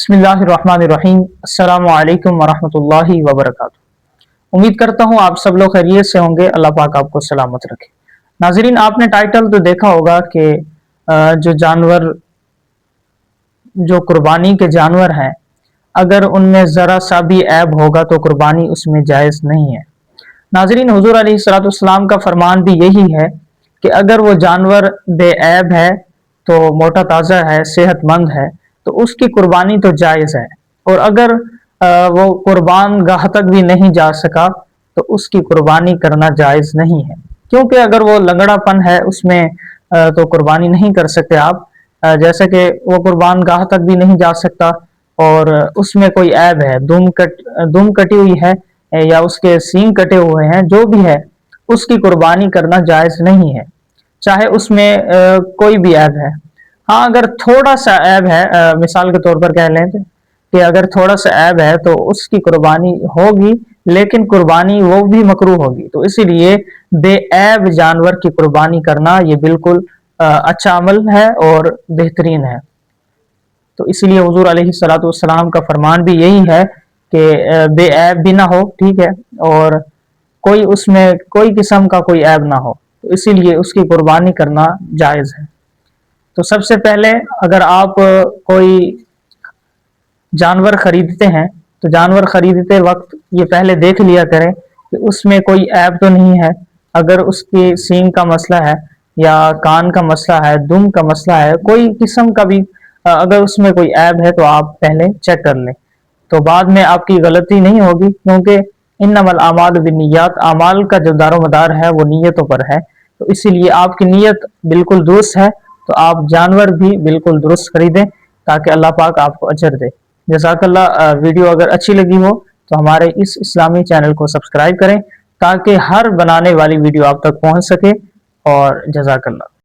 बिस्मिल्लाहिर्रहमानिर्रहीम। अस्सलामु अलैकुम वरहमतुल्लाहि वबरकातुहू। उम्मीद करता हूँ आप सब लोग खैरियत से होंगे। अल्लाह पाक आपको सलामत रखे। नाजरीन, आपने टाइटल तो देखा होगा कि जो जानवर, जो कुर्बानी के जानवर हैं, अगर उनमें ज़रा सा भी ऐब होगा तो कुर्बानी उसमें जायज़ नहीं है। नाजरीन, हुज़ूर अलैहिस्सलाम का फरमान भी यही है कि अगर वो जानवर बेऐब है, तो मोटा ताज़ा है, सेहतमंद है, तो उसकी कुर्बानी तो जायज़ है। और अगर वो कुर्बान गाह तक भी नहीं जा सका तो उसकी कुर्बानी करना जायज़ नहीं है, क्योंकि अगर वो लंगड़ापन है उसमें तो कुर्बानी नहीं कर सकते आप। जैसे कि वो कुर्बान गाह तक भी नहीं जा सकता और उसमें कोई ऐब है, दुम कटी हुई है या उसके सींग कटे हुए हैं, जो भी है उसकी कुर्बानी करना जायज़ नहीं है, चाहे उसमें कोई भी ऐब है। हाँ, अगर थोड़ा सा ऐब है, मिसाल के तौर पर कह लें कि अगर थोड़ा सा ऐब है तो उसकी कुर्बानी होगी, लेकिन कुर्बानी वो भी मकरूह होगी। तो इसीलिए बेऐब जानवर की कुर्बानी करना ये बिल्कुल अच्छा अमल है और बेहतरीन है। तो इसीलिए हुजूर अलैहिस्सलाम का फरमान भी यही है कि बेऐब भी ना हो, ठीक है, और कोई उसमें कोई किस्म का कोई ऐब ना हो, तो इसीलिए उसकी कुर्बानी करना जायज़ है। तो सबसे पहले अगर आप कोई जानवर खरीदते हैं तो जानवर खरीदते वक्त ये पहले देख लिया करें कि उसमें कोई ऐब तो नहीं है। अगर उसकी सींग का मसला है या कान का मसला है, दुम का मसला है, कोई किस्म का भी अगर उसमें कोई ऐब है तो आप पहले चेक कर लें, तो बाद में आपकी गलती नहीं होगी, क्योंकि इन्नमल आमालु बिन्नियात, अमाल का जो दारोमदार है वो नीयतों पर है। तो इसीलिए आपकी नीयत बिल्कुल दुरुस्त है तो आप जानवर भी बिल्कुल दुरुस्त खरीदें, ताकि अल्लाह पाक आपको अजर दे। जज़ाकल्लाह। वीडियो अगर अच्छी लगी हो तो हमारे इस इस्लामी चैनल को सब्सक्राइब करें, ताकि हर बनाने वाली वीडियो आप तक पहुंच सके। और जज़ाकल्लाह।